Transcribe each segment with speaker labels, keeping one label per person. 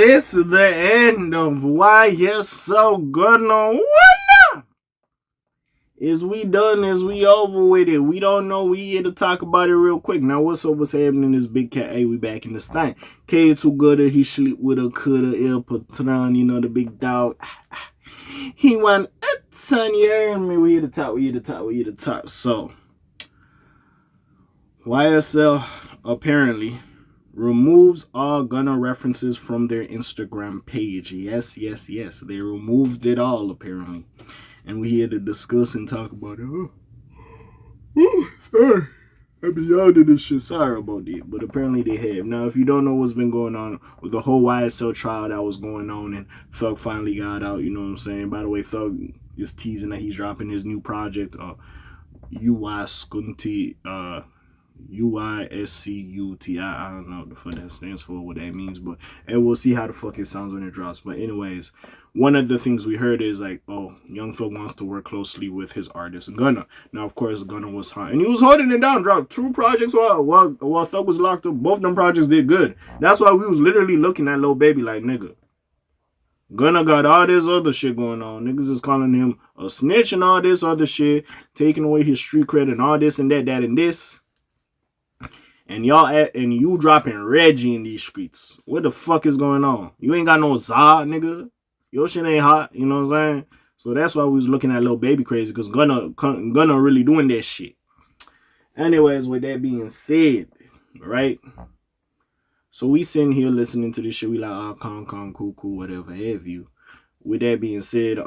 Speaker 1: this the end of YSL Gunna? Is we done? Is we over with it? We don't know. We here to talk about it real quick. Now, what's up? What's happening? This big cat. Hey, we back in this thing. K.A.Vuitton, he sleep with a coulda, Imperfectly, you know, the big dog. He want a ton, you heard me? We here to talk. We here to talk. We here to talk. So, YSL apparently removes all Gunna references from their Instagram page. Yes. They removed it all, apparently. And we here to discuss and talk about it. Sorry. I be out of this shit. Sorry about that. But apparently they have. Now, if you don't know what's been going on with the whole YSL trial that was going on and Thug finally got out, you know what I'm saying? By the way, Thug is teasing that he's dropping his new project, UYSCUTI. I don't know what the fuck that stands for, what that means, but and we'll see how the fuck it sounds when it drops. But anyways, one of the things we heard is like, oh, Young Thug wants to work closely with his artist Gunna. Now, of course, Gunna was hot, and he was holding it down. Dropped 2 projects while Thug was locked up. Both of them projects did good. That's why we was literally looking at Lil Baby like, nigga, Gunna got all this other shit going on. Niggas is calling him a snitch and all this other shit, taking away his street cred and all this and that and this. And you dropping Reggie in these streets. What the fuck is going on? You ain't got no za, nigga. Your shit ain't hot, you know what I'm saying? So that's why we was looking at Lil Baby crazy, because Gunna really doing that shit. Anyways, with that being said, right? So we sitting here listening to this shit. We like, oh, calm, cool, whatever have you. With that being said,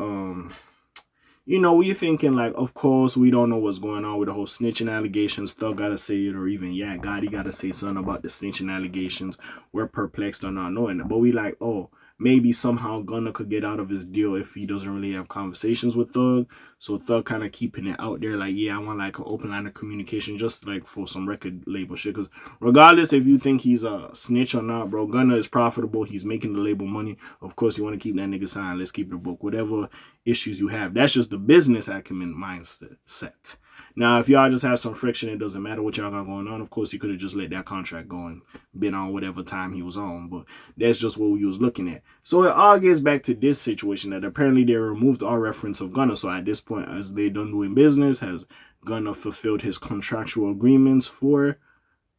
Speaker 1: you know, we thinking like, of course, we don't know what's going on with the whole snitching allegations. Thug gotta say it, or even Gotti gotta say something about the snitching allegations. We're perplexed on not knowing it, but we like, oh, maybe somehow Gunna could get out of his deal if he doesn't really have conversations with Thug. So Thug kind of keeping it out there, like, yeah, I want like an open line of communication, just like for some record label shit. Because regardless if you think he's a snitch or not, bro, Gunna is profitable. He's making the label money. Of course, you want to keep that nigga signed. Let's keep the book. Whatever issues you have, that's just the business acumen mindset. Now, if y'all just have some friction, it doesn't matter what y'all got going on. Of course, he could have just let that contract go and been on whatever time he was on. But that's just what we was looking at. So it all gets back to this situation that apparently they removed all reference of Gunna. So at this point, as they done doing business, has Gunna fulfilled his contractual agreements for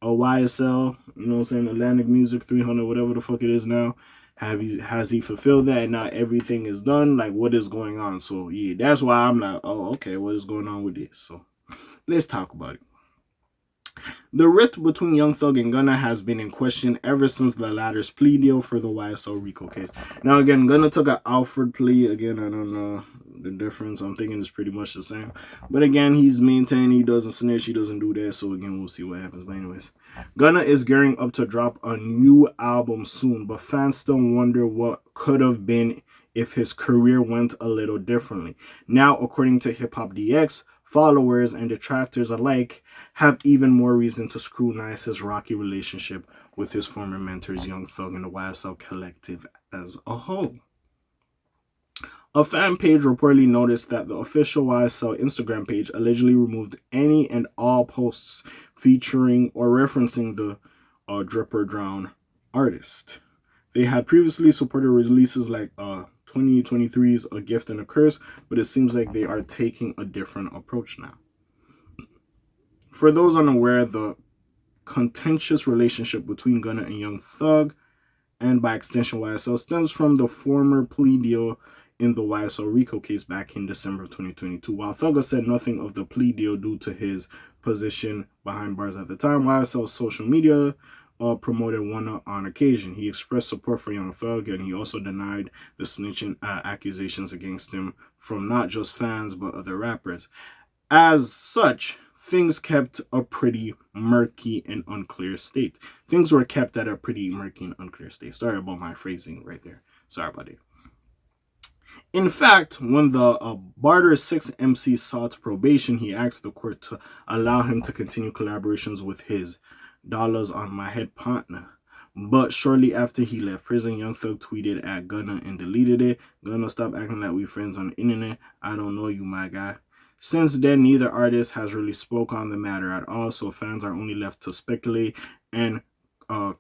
Speaker 1: a YSL, you know what I'm saying, Atlantic Music 300, whatever the fuck it is now. Has he fulfilled that? And now everything is done. Like, what is going on? So yeah, that's why I'm like, oh, okay, what is going on with this? So let's talk about it. The rift between Young Thug and Gunna has been in question ever since the latter's plea deal for the YSL RICO case. Now, again, Gunna took an Alfred plea. Again, I don't know the difference. I'm thinking it's pretty much the same. But again, he's maintained he doesn't snitch. He doesn't do that. So again, we'll see what happens. But anyways, Gunna is gearing up to drop a new album soon. But fans still wonder what could have been if his career went a little differently. Now, according to Hip Hop DX, followers and detractors alike have even more reason to scrutinize his rocky relationship with his former mentors, Young Thug and the YSL collective as a whole. A fan page reportedly noticed that the official YSL Instagram page allegedly removed any and all posts featuring or referencing the Drip or Drown artist. They had previously supported releases like 2023's A Gift and a Curse, but it seems like they are taking a different approach now. For those unaware, the contentious relationship between Gunna and Young Thug, and by extension YSL, stems from the former plea deal in the YSL RICO case back in December of 2022. While Thugger said nothing of the plea deal due to his position behind bars at the time, YSL's social media promoted one on occasion. He expressed support for Young Thug, and he also denied the snitching accusations against him from not just fans but other rappers. As such, things kept a pretty murky and unclear state. Things were kept at a pretty murky and unclear state. Sorry about my phrasing right there. Sorry about it. In fact, when the Barter 6 MC sought probation, he asked the court to allow him to continue collaborations with his Dollars on My Head partner. But shortly after he left prison, Young Thug tweeted at Gunna and deleted it. Gunna, stop acting like we friends on the internet. I don't know you, my guy. Since then, neither artist has really spoke on the matter at all, so fans are only left to speculate and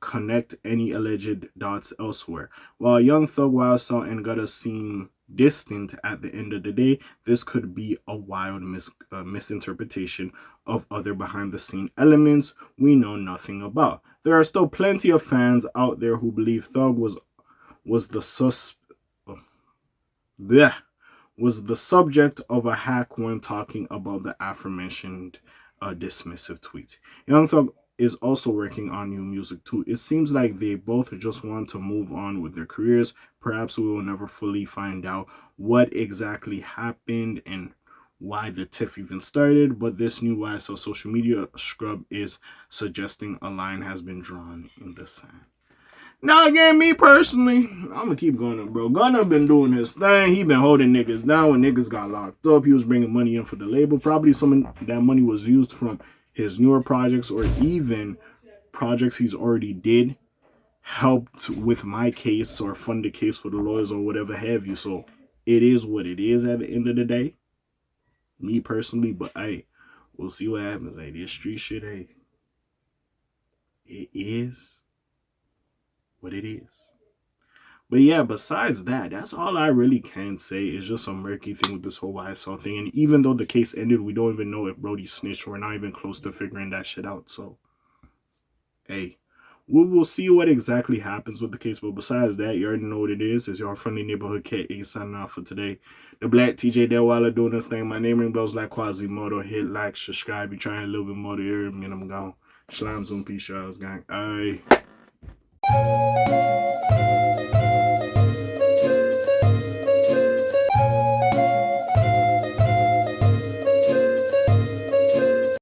Speaker 1: connect any alleged dots elsewhere. While Young Thug, YSL, and Gunna seem distant at the end of the day, this could be a wild misinterpretation of other behind the scene elements we know nothing about. There are still plenty of fans out there who believe Thug was the sus bleh, was the subject of a hack when talking about the aforementioned dismissive tweet. Young Thug is also working on new music too. It seems like they both just want to move on with their careers. Perhaps we will never fully find out what exactly happened and why the tiff even started, but this new YSL social media scrub is suggesting a line has been drawn in the sand. Now again, me personally, I'm gonna keep going, bro. Gunna been doing his thing. He been holding niggas down when niggas got locked up. He was bringing money in for the label. Probably some of that money was used from his newer projects or even projects he's already did, helped with my case or fund the case for the lawyers or whatever have you. So it is what it is at the end of the day. Me personally, but hey, we'll see what happens. Hey, this street shit, hey, it is what it is. But yeah, besides that, that's all I really can say. It's just a murky thing with this whole YSL thing. And even though the case ended, we don't even know if Brody snitched. We're not even close to figuring that shit out. So, hey, we will see what exactly happens with the case. But besides that, you already know what it is. It's your friendly neighborhood K.A. signing off for today. The Black TJ Delwala doing this thing. My name ring bells like Quasimodo. Hit like, subscribe. You trying a little bit more to hear me and I'm gone. Slimes on peace, y'all. Gang. Aye.